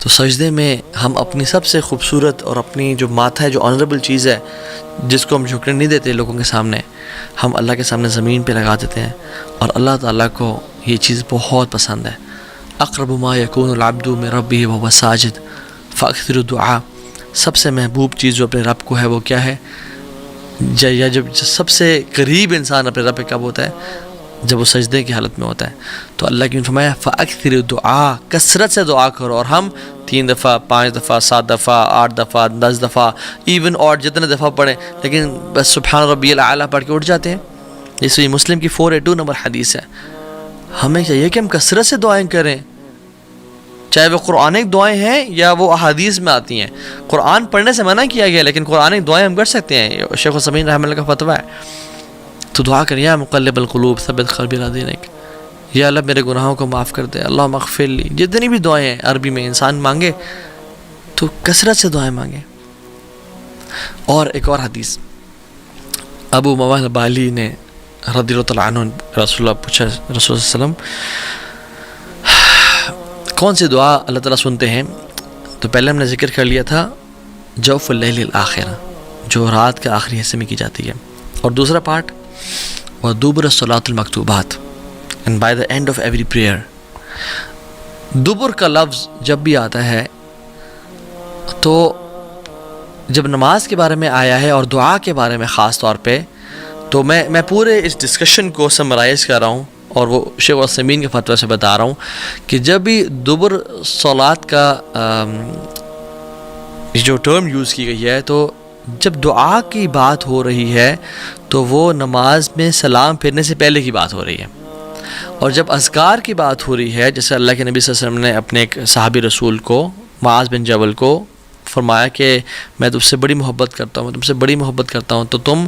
تو سجدے میں ہم اپنی سب سے خوبصورت اور اپنی جو ماتھا ہے، جو آنریبل چیز ہے، جس کو ہم جھکنے نہیں دیتے لوگوں کے سامنے، ہم اللہ کے سامنے زمین پہ لگا دیتے ہیں، اور اللہ تعالیٰ کو یہ چیز بہت پسند ہے۔ اقرب ما یکون العبد من ربہ وهو ساجد فاکثر الدعاء، سب سے محبوب چیز جو اپنے رب کو ہے وہ کیا ہے؟ یا جب سب سے قریب انسان اپنے رب پہ کب ہوتا ہے؟ جب وہ سجدے کی حالت میں ہوتا ہے۔ تو اللہ کی نے فرمایا فاکثر الدعاء، کثرت سے دعا کرو، اور ہم 3 دفعہ 5 دفعہ 7 دفعہ 8 دفعہ 10 دفعہ ایون اور جتنے دفعہ پڑھیں، لیکن بس سبحان ربی الاعلیٰ پڑھ کے اٹھ جاتے ہیں۔ یہ صحیح مسلم کی 482 نمبر حدیث ہے۔ ہمیں چاہیے کہ ہم کثرت سے دعائیں کریں، چاہے وہ قرآنک دعائیں ہیں یا وہ احادیث میں آتی ہیں۔ قرآن پڑھنے سے منع کیا گیا، لیکن قرآنک دعائیں ہم کر سکتے ہیں، شیخ عثیمین رحمہ اللہ کا فتویٰ ہے۔ تو دعا کریں، یا مقلب القلوب ثبت قلبی علی دینک، یا اللہ میرے گناہوں کو معاف کر دے، اللہم اغفر لی، جتنی بھی دعائیں ہیں عربی میں انسان مانگے تو کثرت سے دعائیں مانگیں۔ اور ایک اور حدیث، ابو موال بالی نے رضی اللہ تعالیٰ عنہ رسول اللہ پوچھا، رسول اللہ علیہ وسلم کون سی دعا اللہ تعالیٰ سنتے ہیں؟ تو پہلے ہم نے ذکر کر لیا تھا جوف اللیل الآخرہ، جو رات کے آخری حصے میں کی جاتی ہے، اور دوسرا پارٹ وَدُبُرَ الصَّلَاةِ الْمَكْتُوبَاتِ and by the end of every prayer۔ دبر کا لفظ جب بھی آتا ہے تو جب نماز کے بارے میں آیا ہے اور دعا کے بارے میں خاص طور پہ، تو میں پورے اس ڈسکشن کو سمرائز کر رہا ہوں، اور وہ شیخ عثیمین کے فتویٰ سے بتا رہا ہوں کہ جب بھی دبر صلات کا جو ٹرم یوز کی گئی ہے، تو جب دعا کی بات ہو رہی ہے تو وہ نماز میں سلام پھیرنے سے پہلے کی بات ہو رہی ہے، اور جب اذکار کی بات ہو رہی ہے، جیسے اللہ کے نبی صلی اللہ علیہ وسلم نے اپنے ایک صحابی رسول کو، معاذ بن جبل کو فرمایا کہ میں تم سے بڑی محبت کرتا ہوں، تو تم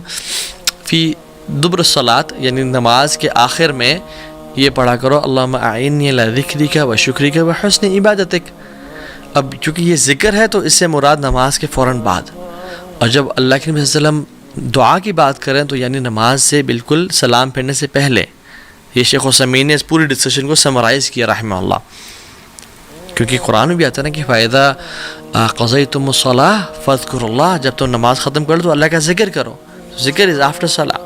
فی دبر الصلاۃ یعنی نماز کے آخر میں یہ پڑھا کرو اللہم اعنی علی ذکرک و شکرک و حسن عبادتک۔ اب چونکہ یہ ذکر ہے تو اس سے مراد نماز کے فوراً بعد، اور جب اللہ کے نبی صلی اللہ علیہ وسلم دعا کی بات کریں تو یعنی نماز سے بالکل سلام پھیرنے سے پہلے۔ یہ شیخ عثیمین نے اس پوری ڈسکشن کو سمرائز کیا رحمہ اللہ، کیونکہ قرآن میں بھی آتا ہے نا کہ فَإِذَا قَضَيْتُمُ الصَّلَاةَ فَاذْكُرُوا اللَّهَ، جب تم نماز ختم کر دو اللہ کا ذکر کرو، ذکر از آفٹر صلاح،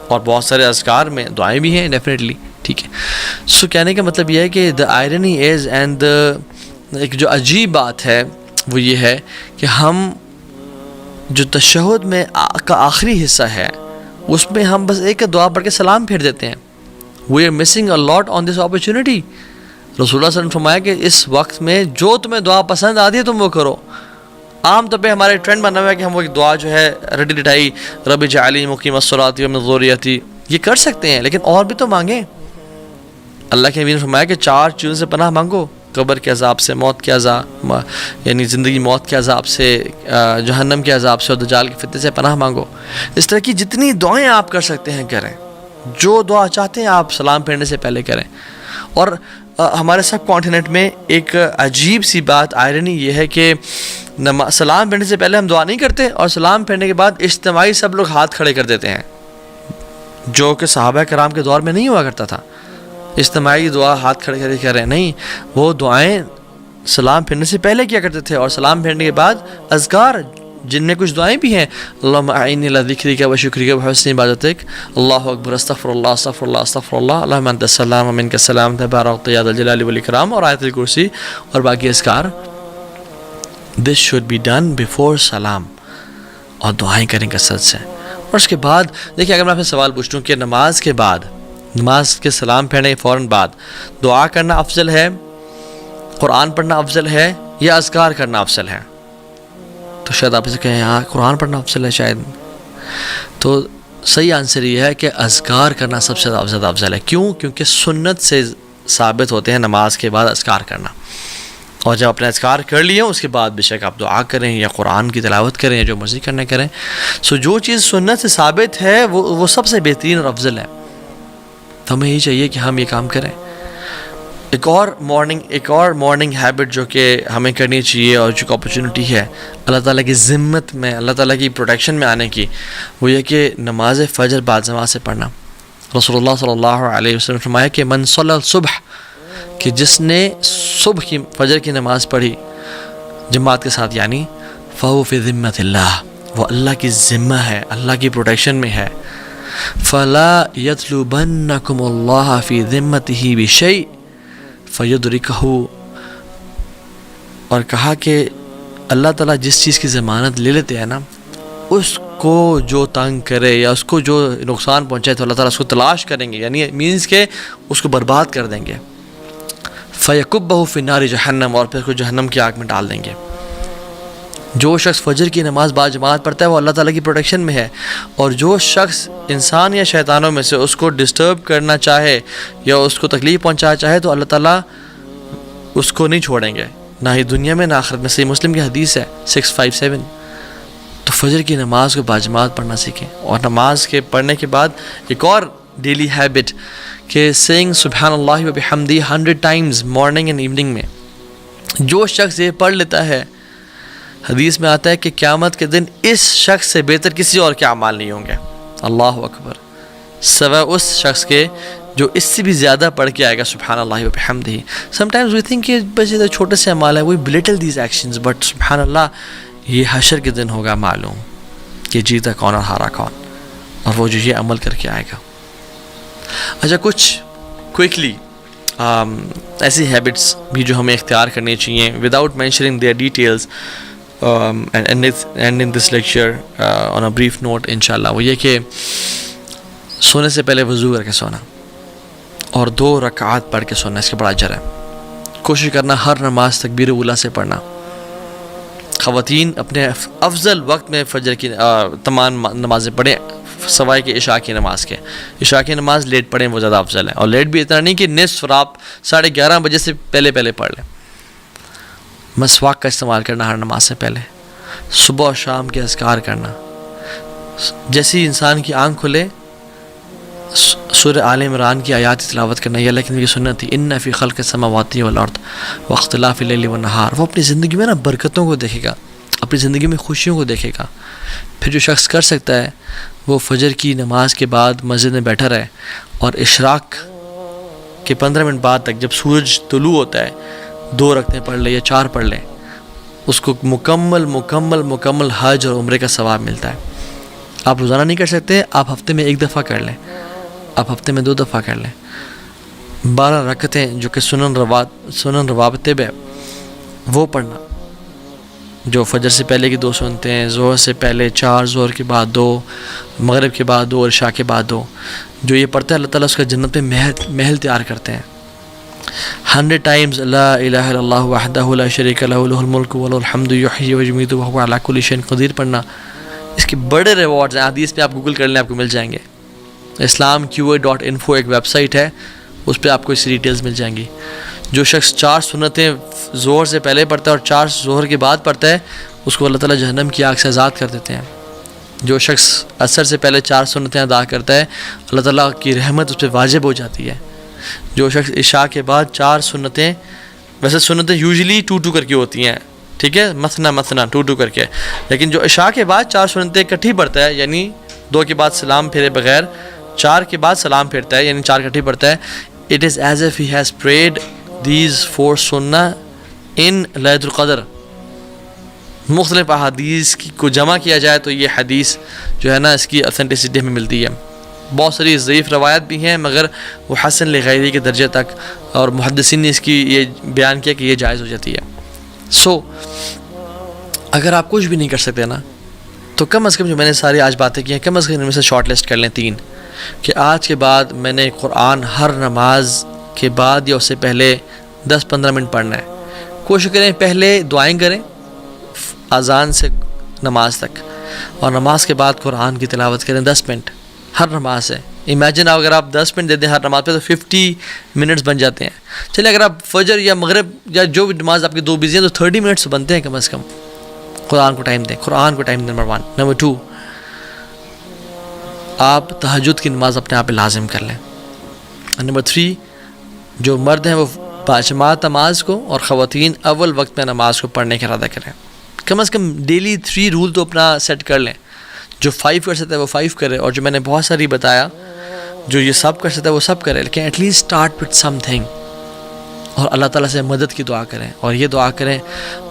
اور بہت سارے اذکار میں دعائیں بھی ہیں ڈیفینیٹلی، ٹھیک ہے۔ سو کہنے کا مطلب یہ ہے کہ the irony is and ایک جو عجیب بات ہے وہ یہ ہے کہ ہم جو تشہد میں کا آخری حصہ ہے اس میں ہم بس ایک دعا پڑھ کے سلام پھیر دیتے ہیں۔ We are missing a lot on this opportunity۔ رسول اللہ صلی اللہ علیہ وسلم نے فرمایا کہ اس وقت میں جو تمہیں دعا پسند آتی ہے تم وہ کرو۔ عام طور پہ ہمارے ٹرینڈ بنا ہوا ہے کہ ہم وہ ایک دعا جو ہے رٹی رٹائی رب اجعلنی مقیم الصلاۃ ومن ذریتی، یہ کر سکتے ہیں، لیکن اور بھی تو مانگیں۔ اللہ کے نبی نے فرمایا کہ 4 چیزوں سے پناہ مانگو، قبر کے عذاب سے، موت کے عذاب یعنی زندگی موت کے عذاب سے، جہنم کے عذاب سے، اور دجال کے فتنے سے پناہ مانگو۔ اس طرح کی جتنی دعائیں آپ کر سکتے ہیں کریں، جو دعا چاہتے ہیں آپ سلام پھیرنے سے پہلے کریں۔ اور ہمارے سب کانٹیننٹ میں ایک عجیب سی بات آئرنی یہ ہے کہ سلام پھیرنے سے پہلے ہم دعا نہیں کرتے، اور سلام پھیرنے کے بعد اجتماعی سب لوگ ہاتھ کھڑے کر دیتے ہیں، جو کہ صحابہ کرام کے دور میں نہیں ہوا کرتا تھا۔ اجتماعی دعا ہاتھ کھڑے کر کے کر رہے ہیں، نہیں، وہ دعائیں سلام پھیرنے سے پہلے کیا کرتے تھے، اور سلام پھیرنے کے بعد اذکار جن میں کچھ دعائیں بھی ہیں، اللہم اعنی علی ذکرک و شکرک و حسن عبادتک، اللہ اکبر، استغفر اللہ استغفر اللہ استغفر اللہ، اللہم انت السلام و منک السلام تبارکت یا ذا الجلال والاکرام، اور آیت الکرسی اور باقی اذکار۔ This should be done before سلام، اور دعائیں کریں کثرت سے۔ اور اس کے بعد دیکھیں، اگر میں آپ سے سوال پوچھوں کہ نماز کے بعد، نماز کے سلام پھیرنے کے فوراً بعد دعا کرنا افضل ہے، قرآن پڑھنا افضل ہے، یا اذکار کرنا افضل ہے، تو شاید آپ اسے کہیں ہاں قرآن پڑھنا افضل ہے شاید، تو صحیح آنسر یہ ہے کہ اذکار کرنا سب سے زیادہ افضل ہے۔ کیوں؟ کیونکہ سنت سے ثابت ہوتے ہیں نماز کے بعد اذکار کرنا، اور جب اپنے اذکار کر لیے اس کے بعد بے شک آپ دعا کریں یا قرآن کی تلاوت کریں یا جو مرضی کرنا کریں۔ سو جو چیز سنت سے ثابت ہے وہ سب سے بہترین اور افضل ہے، تو ہمیں یہی چاہیے کہ ہم یہ کام کریں۔ ایک اور مارننگ ہیبٹ جو کہ ہمیں کرنی چاہیے، اور جو اپرچونٹی ہے اللہ تعالیٰ کی ذمت میں، اللہ تعالیٰ کی پروٹیکشن میں آنے کی، وہ یہ کہ نماز فجر بعد جماعت سے پڑھنا۔ رسول اللہ صلی اللہ علیہ وسلم نے فرمایا کہ من صلی الصبح، کہ جس نے صبح کی فجر کی نماز پڑھی، جماعت کے ساتھ، یعنی فَهُوَ فِي ذِمَّةِ اللَّهِ، وہ اللہ کی ذمہ ہے، اللہ کی پروٹیکشن میں ہے. فَلَا يَطْلُبَنَّكُمُ اللَّهَ فِي ذِمَّتِهِ بِشَيْءٍ فَيُدْرِكَهُ. اور کہا کہ اللہ تعالیٰ جس چیز کی ضمانت لے لیتے ہیں نا، اس کو جو تنگ کرے یا اس کو جو نقصان پہنچائے تو اللہ تعالیٰ اس کو تلاش کریں گے، یعنی مینس کہ اس کو برباد کر دیں گے. فَيَكُبَّهُ فِي نَارِ جَهَنَّمَ، اور پھر اس کو جہنم کی آگ میں ڈال دیں گے. جو شخص فجر کی نماز باجماعت پڑھتا ہے وہ اللہ تعالیٰ کی پروٹیکشن میں ہے، اور جو شخص انسان یا شیطانوں میں سے اس کو ڈسٹرب کرنا چاہے یا اس کو تکلیف پہنچانا چاہے تو اللہ تعالیٰ اس کو نہیں چھوڑیں گے، نہ ہی دنیا میں نہ آخرت میں. صحیح مسلم کی حدیث ہے 657. تو فجر کی نماز کو باجماعت پڑھنا سیکھیں. اور نماز کے پڑھنے کے بعد ایک اور ڈیلی ہیبٹ کہ سینگ سبحان اللہ و بحمدی 100 ٹائمز مارننگ اینڈ ایوننگ میں. جو شخص یہ پڑھ لیتا ہے، حدیث میں آتا ہے کہ قیامت کے دن اس شخص سے بہتر کسی اور کے اعمال نہیں ہوں گے. اللہ اکبر. سوا اس شخص کے جو اس سے بھی زیادہ پڑھ کے آئے گا سبحان اللہ و بحمدہ. سم ٹائمز وی تھنک کہ بس یہ چھوٹے سے اعمال ہیں، وی بلیٹل دیز ایکشنز، بٹ سبحان اللہ یہ حشر کے دن ہوگا معلوم کہ جیتا کون اور ہارا کون، اور وہ جو یہ عمل کر کے آئے گا. اچھا، کچھ کوئکلی ایسی ہیبٹس بھی جو ہمیں اختیار کرنی چاہیے without mentioning their details and in this lecture on a brief note انشاءاللہ. وہ یہ کہ سونے سے پہلے وضو کر کے سونا اور 2 رکعات پڑھ کے سونا، اس کا بڑا اجر ہے. کوشش کرنا ہر نماز تکبیر اولیٰ سے پڑھنا. خواتین اپنے افضل وقت میں فجر کی تمام نمازیں پڑھیں سوائے کہ عشاء کی نماز کے. عشاء کی نماز لیٹ پڑھیں، وہ زیادہ افضل ہے. اور لیٹ بھی اتنا نہیں کہ نصف رات 11:30 بجے سے پہلے پڑھ لیں. مسواک کا استعمال کرنا ہر نماز سے پہلے. صبح اور شام کے اذکار کرنا. جیسے ہی انسان کی آنکھ کھلے سورہ آل عمران کی آیات تلاوت کرنا، یہ اللہ کی سنت تھی. ان فی خلق السماوات والارض واختلاف اللیل والنہار. وہ اپنی زندگی میں نا برکتوں کو دیکھے گا، اپنی زندگی میں خوشیوں کو دیکھے گا. پھر جو شخص کر سکتا ہے وہ فجر کی نماز کے بعد مسجد میں بیٹھا رہے اور اشراق کے 15 منٹ بعد تک جب سورج طلوع ہوتا ہے 2 رکعتیں پڑھ لے یا 4 پڑھ لیں، اس کو مکمل حج اور عمرے کا ثواب ملتا ہے. آپ روزانہ نہیں کر سکتے، آپ ہفتے میں 1 دفعہ کر لیں، آپ ہفتے میں 2 دفعہ کر لیں. 12 رکعتیں جو کہ سنن رواتب ہے وہ پڑھنا، جو فجر سے پہلے کی 2 سنتے ہیں، ظہر سے پہلے 4، ظہر کے بعد 2، مغرب کے بعد 2 اور عشاء کے بعد 2. جو یہ پڑھتا ہے اللہ تعالیٰ اس کا جنت میں محل تیار کرتے ہیں. 100 ٹائمز لا الہ الا اللہ وحدہ لا شریک لہ لہ الملک وله الحمد یحیی ویمیت وهو علی کل شیء قدیر پڑھنا. اس کے بڑے ریوارڈز ہیں. حدیث پہ آپ گوگل کر لیں، آپ کو مل جائیں گے. islamqa.info ایک ویب سائٹ ہے، اس پہ آپ کو اس ڈیٹیلز مل جائیں گی. جو شخص 4 سنتیں ظہر سے پہلے پڑھتا ہے اور 4 ظہر کے بعد پڑھتا ہے، اس کو اللہ تعالیٰ جہنم کی آگ سے آزاد کر دیتے ہیں. جو شخص عصر سے پہلے 4 سنتیں ادا کرتا ہے، اللہ تعالیٰ کی رحمت اس پہ واجب ہو جاتی ہے. جو شخص عشاء کے بعد 4 سنتیں، ویسے سنتیں یوزلی 2 کر کے ہوتی ہیں، ٹھیک ہے، مثنا 2 کر کے، لیکن جو عشاء کے بعد 4 سنتیں اکٹھی پڑھتا ہے، یعنی 2 کے بعد سلام پھیرے بغیر 4 کے بعد سلام پھیرتا ہے، یعنی 4 اکٹھی پڑھتا ہے. It is as if he has prayed these 4 sunnah in لیلۃ القدر. مختلف احادیث کو جمع کیا جائے تو یہ حدیث جو ہے نا اس کی اتھینٹسٹی ہمیں ملتی ہے. بہت ساری ضعیف روایت بھی ہیں مگر وہ حسن لغیری کے درجے تک، اور محدثین نے اس کی یہ بیان کیا کہ یہ جائز ہو جاتی ہے. اگر آپ کچھ بھی نہیں کر سکتے نا تو کم از کم جو میں نے ساری آج باتیں کی ہیں، کم از کم ان میں سے شارٹ لسٹ کر لیں 3 کہ آج کے بعد میں نے قرآن ہر نماز کے بعد یا اس سے پہلے 10-15 منٹ پڑھنا ہے. کوشش کریں پہلے دعائیں کریں اذان سے نماز تک، اور نماز کے بعد قرآن کی تلاوت کریں 10 منٹ ہر نماز سے. امیجن اگر آپ 10 منٹ دے دیں ہر نماز پہ تو 50 منٹس بن جاتے ہیں. چلیں اگر آپ فجر یا مغرب یا جو بھی نماز آپ کی 2 بزی ہیں تو 30 منٹس بنتے ہیں کم از کم. قرآن کو ٹائم دیں، قرآن کو ٹائم. نمبر 1. نمبر 2، آپ تہجد کی نماز اپنے آپ پہ لازم کر لیں. نمبر 3، جو مرد ہیں وہ باجماعت نماز کو، اور خواتین اول وقت میں نماز کو پڑھنے کا ارادہ کریں. کم از کم ڈیلی 3 رول تو اپنا سیٹ کر لیں. جو 5 کر سکتا ہے وہ 5 کرے، اور جو میں نے بہت ساری بتایا جو یہ سب کر سکتا ہے وہ سب کرے، لیکن at least start with something. اور اللہ تعالیٰ سے مدد کی دعا کریں، اور یہ دعا کریں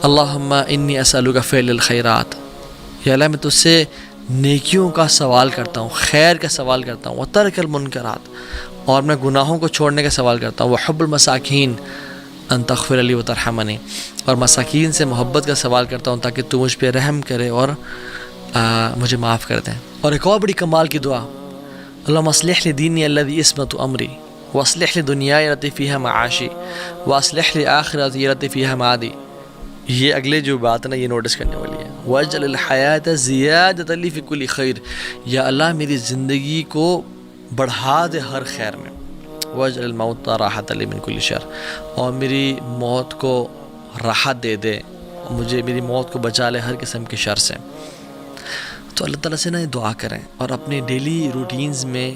اللہم انی اسألک فعل الخیرات، یا اللہ میں تجھ سے نیکیوں کا سوال کرتا ہوں، خیر کا سوال کرتا ہوں، وترک المنکرات، اور میں گناہوں کو چھوڑنے کا سوال کرتا ہوں، وحب المساکین ان تغفر لی وترحمنی، اور مساکین سے محبت کا سوال کرتا ہوں تاکہ تو مجھ پہ رحم کرے اور مجھے معاف کر دیں۔ اور ایک اور بڑی کمال کی دعا، اللہم اصلح لی دینی الذی عصمت امری واصلح لی دنیای التی فیہا معاشی واصلح لی آخرتی التی فیہا معادی۔ یہ اگلے جو بات ہے نا یہ نوٹس کرنے والی ہے، وَاجْعَلِ الْحَيَاةَ زِيَادَةً لِی فِی کُلِّ خَیْر، یا اللہ میری زندگی کو بڑھا دے ہر خیر میں، وَاجْعَلِ الْمَوْتَ رَاحَةً لِی مِن کُلِّ شَرٍ، اور میری موت کو راحت دے دے، مجھے میری موت کو بچا لے ہر قسم کے شر سے۔ تو اللہ تعالیٰ سے نا یہ دعا کریں، اور اپنے ڈیلی روٹینز میں،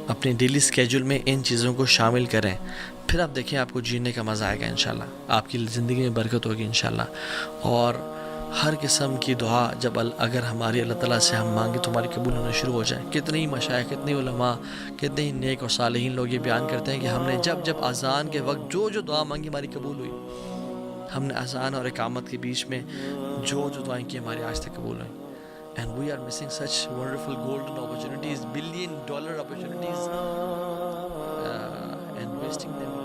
اپنے ڈیلی اسکیجول میں ان چیزوں کو شامل کریں، پھر آپ دیکھیں آپ کو جینے کا مزہ آئے گا انشاءاللہ، آپ کی زندگی میں برکت ہوگی انشاءاللہ۔ اور ہر قسم کی دعا جب اگر ہماری اللہ تعالیٰ سے ہم مانگیں تو ہماری قبول ہونا شروع ہو جائے۔ کتنے ہی مشائخ، کتنے علماء، کتنے ہی نیک اور صالحین لوگ یہ بیان کرتے ہیں کہ ہم نے جب اذان کے وقت جو دعا مانگی ہماری قبول ہوئی، ہم نے اذان اور اقامت کے بیچ میں جو دعائیں کی ہماری آج تک قبول ہوئیں۔ And we are missing such wonderful golden opportunities, $1 billion opportunities, and wasting them